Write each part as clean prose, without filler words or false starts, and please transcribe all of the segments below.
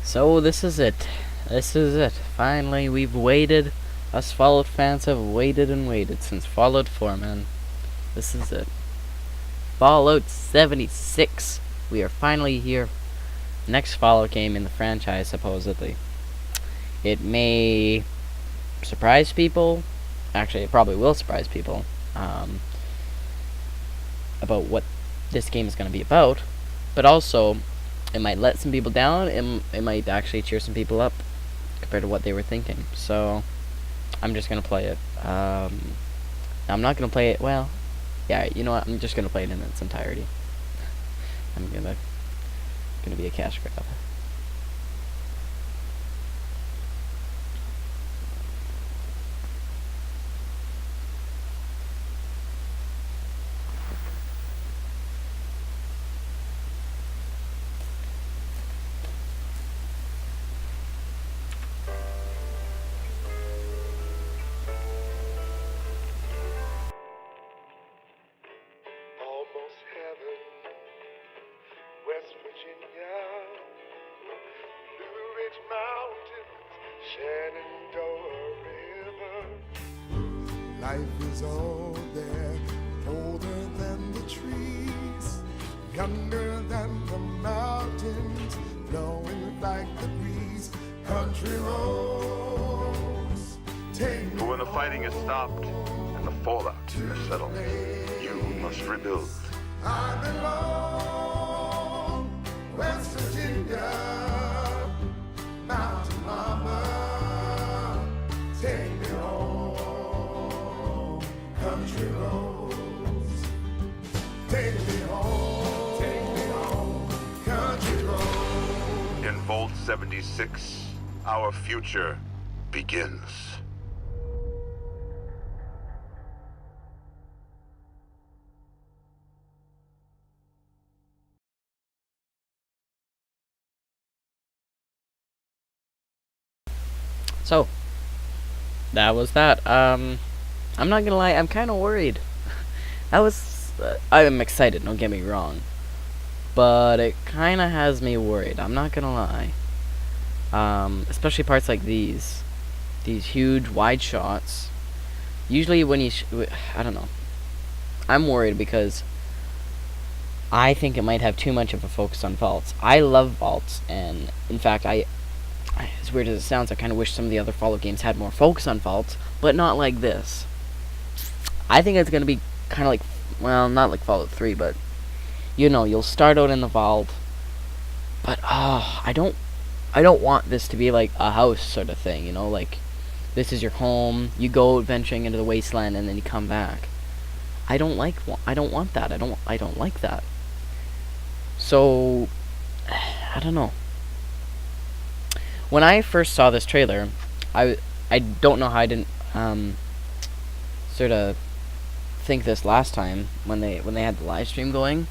So this is it. This is it. Finally, we've waited. Us Fallout fans have waited and waited since Fallout 4, man. This is it. Fallout 76. We are finally here. Next Fallout game in the franchise, supposedly. It may surprise people. Actually, it probably will surprise people. About what this game is going to be about. But also, it might let some people down. It might actually cheer some people up compared to what they were thinking. So I'm just gonna play it. I'm not gonna play it. Well, yeah, you know what? I'm just gonna play it in its entirety. I'm gonna be a cash grab. Almost heaven, West Virginia, Blue Ridge Mountains, Shenandoah River. Life is all there, older than the trees, younger than the mountains, blowing like the breeze. Country roads, take me. But when the fighting is stopped and the fallout is settled, you must rebuild. I belong, West Virginia, Mountain Mama, take me home, country roads, take me home, country roads. In Vault 76, our future begins. So that was that. I'm not gonna lie. I'm kind of worried. I'm excited. Don't get me wrong. But it kind of has me worried. I'm not gonna lie. Especially parts like these huge wide shots. Usually when you, I don't know. I'm worried because I think it might have too much of a focus on vaults. I love vaults, and in fact, as weird as it sounds, I kind of wish some of the other Fallout games had more focus on vaults, but not like this. I think it's gonna be kind of like, well, not like Fallout 3, but you know, you'll start out in the vault, but I don't want this to be like a house sort of thing, you know, like this is your home, you go adventuring into the wasteland and then you come back. I don't want that. I don't like that. So I don't know. When I first saw this trailer, I don't know how I didn't sort of think this last time when they had the live stream going.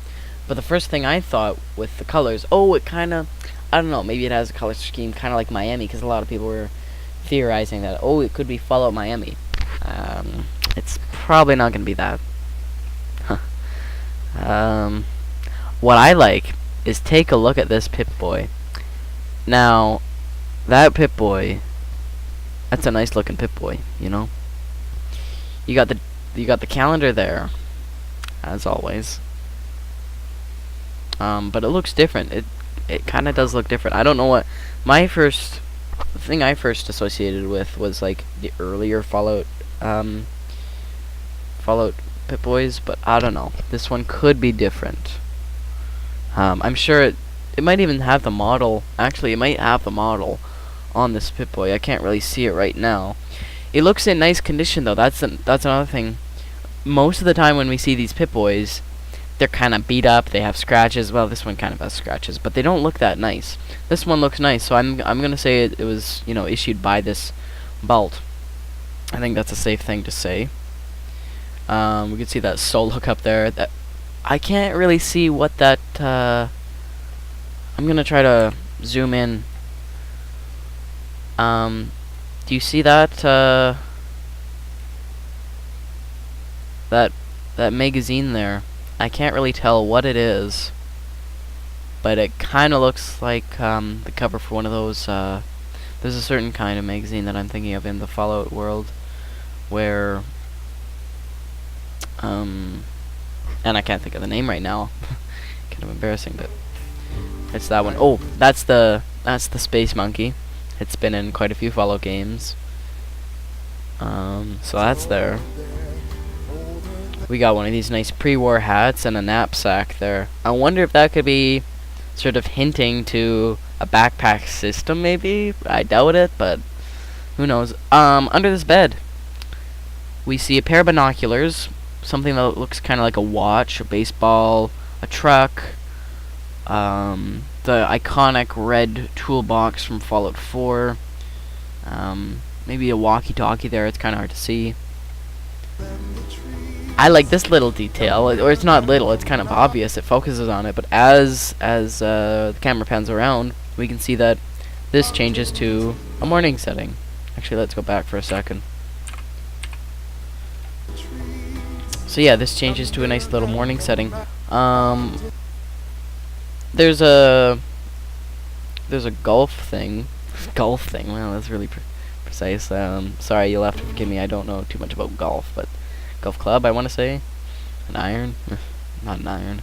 But the first thing I thought with the colors, it kind of, I don't know, maybe it has a color scheme kind of like Miami, because a lot of people were theorizing that, it could be Fallout Miami. It's probably not going to be that. What I like is take a look at this Pip-Boy. Now, that Pip-Boy, that's a nice looking Pip-Boy, you know? You got the calendar there, as always. But it looks different. It kind of does look different. I don't know what the thing I first associated with was like the earlier Fallout Pip-Boys, but I don't know. This one could be different. I'm sure it might even have the model. Actually, it might have the model on this Pip-Boy. I can't really see it right now. It looks in nice condition though. That's another thing. Most of the time when we see these Pip-Boys, they're kind of beat up. They have scratches. Well, this one kind of has scratches, but they don't look that nice. This one looks nice, so I'm gonna say it was, you know, issued by this Vault. I think that's a safe thing to say. We can see that soul hook up there. That I can't really see what that. I'm gonna try to zoom in. Do you see that? That magazine there. I can't really tell what it is. but it kind of looks like the cover for one of those. There's a certain kind of magazine that I'm thinking of in the Fallout world, where and I can't think of the name right now. Kind of embarrassing, but it's that one. Oh, that's the Space Monkey. It's been in quite a few Fallout games. So that's there. We got one of these nice pre-war hats and a knapsack there. I wonder if that could be sort of hinting to a backpack system, maybe? I doubt it, but who knows. Under this bed, we see a pair of binoculars, something that looks kind of like a watch, a baseball, a truck, the iconic red toolbox from Fallout 4, maybe a walkie-talkie there. It's kind of hard to see. I like this little detail, or it's not little, it's kind of obvious. It focuses on it, but as the camera pans around, we can see that this changes to a morning setting. Actually, let's go back for a second. So yeah, this changes to a nice little morning setting. There's a golf thing. Golf thing. Well, that's really precise. Sorry, you'll have to forgive me. I don't know too much about golf, but golf club, I want to say. An iron. Not an iron.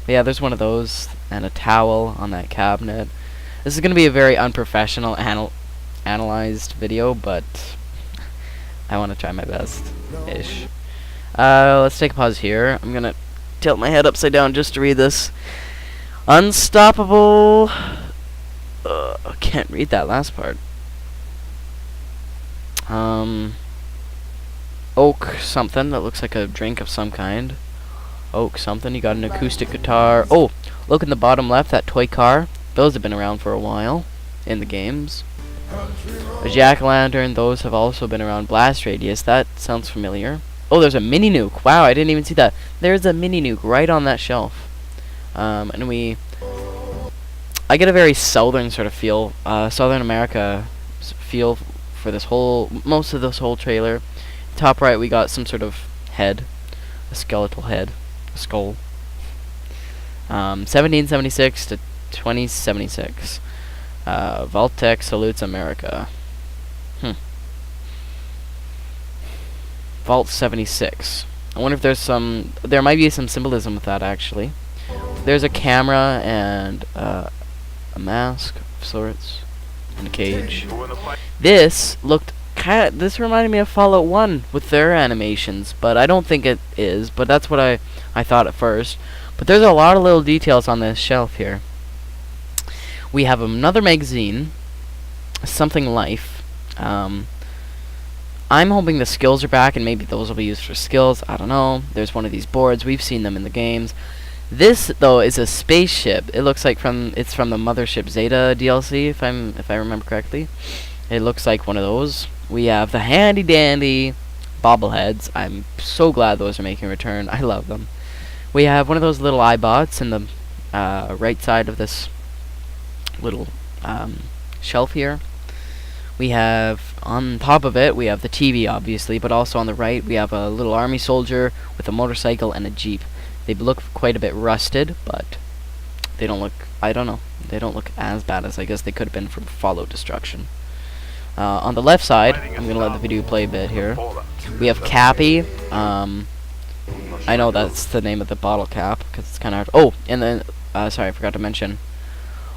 But yeah, there's one of those and a towel on that cabinet. This is going to be a very unprofessional analyzed video, but I want to try my best-ish. Let's take a pause here. I'm going to tilt my head upside down just to read this. Unstoppable. I can't read that last part. Oak something that looks like a drink of some kind. Oak something. You got an acoustic guitar. Oh, look in the bottom left, that toy car. Those have been around for a while in the games. A jack-o'-lantern. Those have also been around. Blast radius. That sounds familiar. Oh, there's a mini nuke. Wow, I didn't even see that. There's a mini nuke right on that shelf. And I get a very southern sort of feel, Southern America feel for this most of this whole trailer. Top right, we got some sort of head, a skeletal head, a skull. 1776 to 2076. Vault-Tec salutes America. Vault 76. I wonder if there might be some symbolism with that, actually. There's a camera and a mask of sorts and a cage. This reminded me of Fallout 1 with their animations, but I don't think it is, but that's what I thought at first. But there's a lot of little details on this shelf here. We have another magazine, Something Life. I'm hoping the skills are back, and maybe those will be used for skills. I don't know. There's one of these boards. We've seen them in the games. This, though, is a spaceship. It looks like it's from the Mothership Zeta DLC, if I remember correctly. It looks like one of those. We have the handy-dandy bobbleheads. I'm so glad those are making a return. I love them. We have one of those little iBots in the right side of this little shelf here. We have, on top of it, we have the TV, obviously, but also on the right, we have a little army soldier with a motorcycle and a jeep. They look quite a bit rusted, but they don't look, I don't know, they don't look as bad as I guess they could have been from Fallout Destruction. On the left side, I'm going to let the video play a bit here. We have Cappy. I know that's the name of the bottle cap, because it's kind of hard. Oh, and then, sorry, I forgot to mention.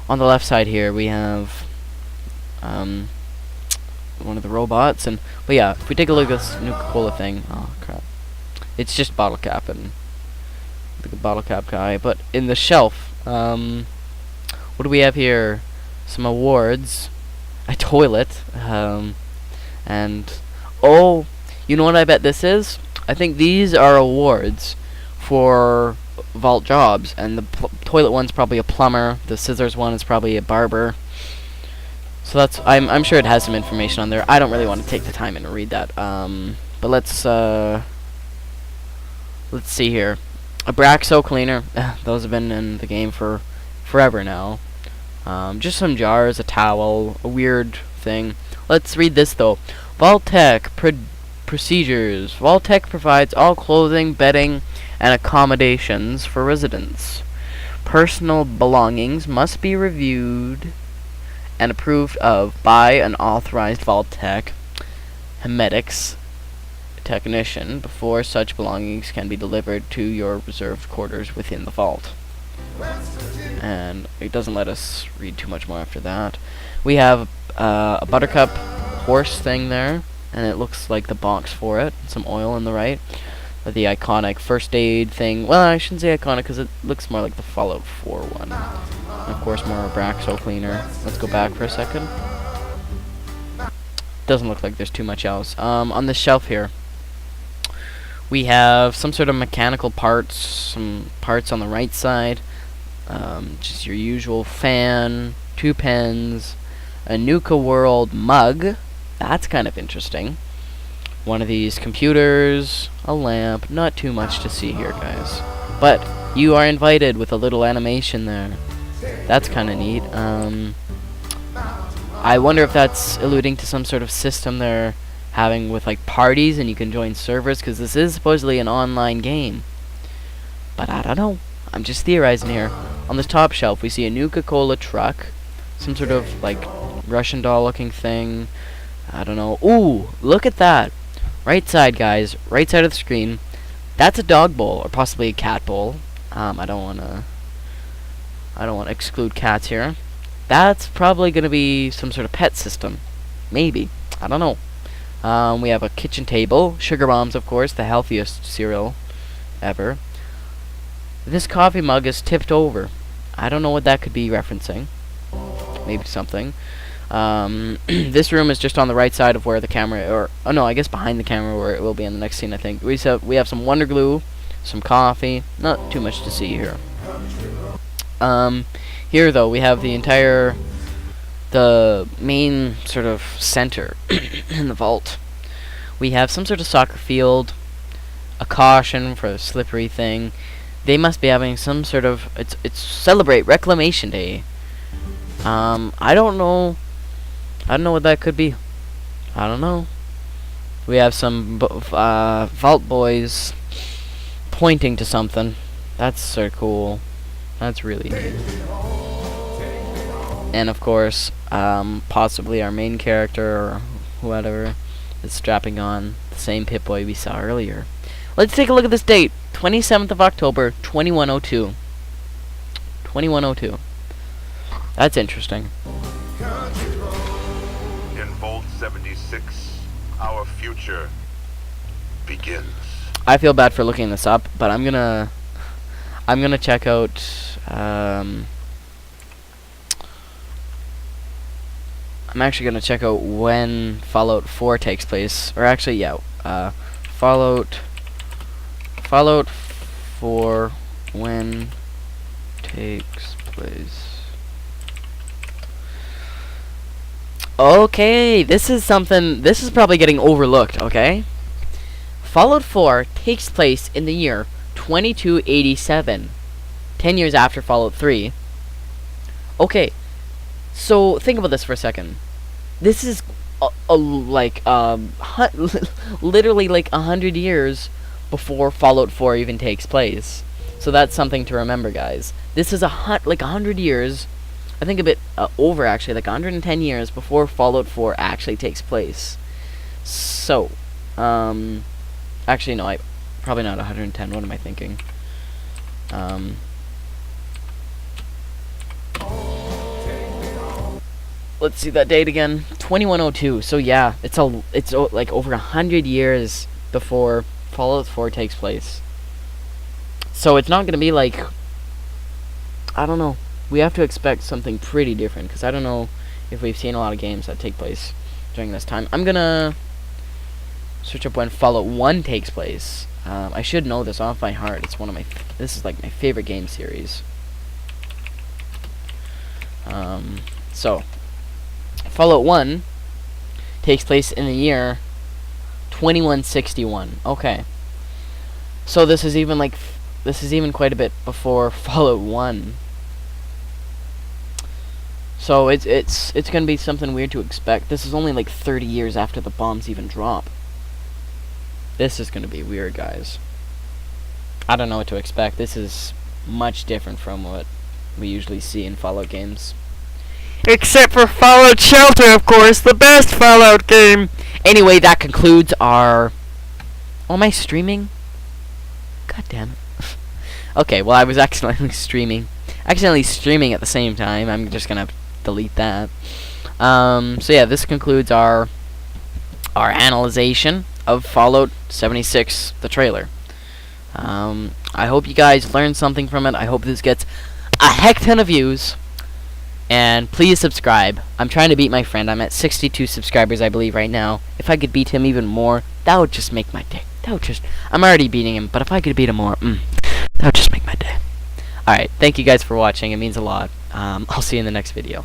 On the left side here, we have one of the robots, but yeah, if we take a look at this Nuka-Cola thing, oh crap, it's just bottle cap and the bottle cap guy. But in the shelf, what do we have here? Some awards, a toilet, and oh, you know what I bet this is? I think these are awards for vault jobs, and the toilet one's probably a plumber, the scissors one is probably a barber. So that's, I'm sure it has some information on there. I don't really want to take the time and read that. But let's see here. A Braxo cleaner. Those have been in the game for forever now. Just some jars, a towel, a weird thing. Let's read this though. Vault-Tec procedures. Vault-Tec provides all clothing, bedding, and accommodations for residents. personal belongings must be reviewed and approved of by an authorized vault tech hermetics technician before such belongings can be delivered to your reserved quarters within the vault. And it doesn't let us read too much more after that. We have a buttercup horse thing there, and it looks like the box for it. Some oil on the right. The iconic first aid thing. Well, I shouldn't say iconic because it looks more like the Fallout 4 one. And of course, more Abraxo cleaner. Let's go back for a second. Doesn't look like there's too much else. On this shelf here, we have some sort of mechanical parts, some parts on the right side. Just your usual fan, 2 pens, a Nuka World mug. That's kind of interesting. One of these computers, a lamp. Not too much to see here, guys. But you are invited with a little animation there. That's kind of neat. I wonder if that's alluding to some sort of system they're having with like parties and you can join servers, because this is supposedly an online game. But I don't know. I'm just theorizing here. On this top shelf, we see a Nuka-Cola truck. Some sort of like Russian doll looking thing. I don't know. Ooh, look at that. Right side, guys. Right side of the screen. That's a dog bowl, or possibly a cat bowl. I don't wanna exclude cats here. That's probably gonna be some sort of pet system. Maybe. I don't know. We have a kitchen table. Sugar Bombs, of course, the healthiest cereal ever. This coffee mug is tipped over. I don't know what that could be referencing. Maybe something. This room is just on the right side of where the camera, or oh no, I guess behind the camera where it will be in the next scene. I think we have some Wonder Glue, some coffee. Not too much to see here. Here though we have the main sort of center in the vault. We have some sort of soccer field, a caution for a slippery thing. They must be having some sort of it's celebrate Reclamation Day. I don't know what that could be. I don't know. We have some Vault Boys pointing to something. That's so cool. That's really neat. And of course, possibly our main character or whatever is strapping on the same Pip-Boy we saw earlier. Let's take a look at this date. 27th of October, 2102. 2102. That's interesting. In Vault 76, our future begins. I feel bad for looking this up, but I'm gonna check out I'm actually gonna check out when Fallout 4 takes place, or actually, yeah, Fallout 4 when takes place. Okay, this is probably getting overlooked, okay? Fallout 4 takes place in the year 2287, 10 years after Fallout 3. Okay, so think about this for a second. This is literally like 100 years before Fallout 4 even takes place. So that's something to remember, guys. This is like 100 years, I think a bit over actually, like 110 years before Fallout 4 actually takes place. So, actually no, probably not 110. What am I thinking? Let's see that date again. 2102. So yeah, it's like over 100 years before Fallout 4 takes place. So it's not gonna be like, I don't know. We have to expect something pretty different, because I don't know if we've seen a lot of games that take place during this time. I'm gonna search up when Fallout 1 takes place. I should know this off by heart. It's this is like my favorite game series. So Fallout 1 takes place in the year 2161. Okay. So this is even quite a bit before Fallout 1. So it's gonna be something weird to expect. This is only like 30 years after the bombs even drop. This is gonna be weird, guys. I don't know what to expect. This is much different from what we usually see in Fallout games. Except for Fallout Shelter, of course, the best Fallout game. Anyway, that concludes our... Oh, am I streaming? God damn it. Okay, well, I was accidentally streaming at the same time. I'm just gonna delete that. So yeah, this concludes our analyzation of Fallout 76, the trailer. I hope you guys learned something from it. I hope this gets a heck ton of views. And please subscribe. I'm trying to beat my friend. I'm at 62 subscribers, I believe, right now. If I could beat him even more, that would just make my day. I'm already beating him, but if I could beat him more, that would just make my day. Alright, thank you guys for watching. It means a lot. I'll see you in the next video.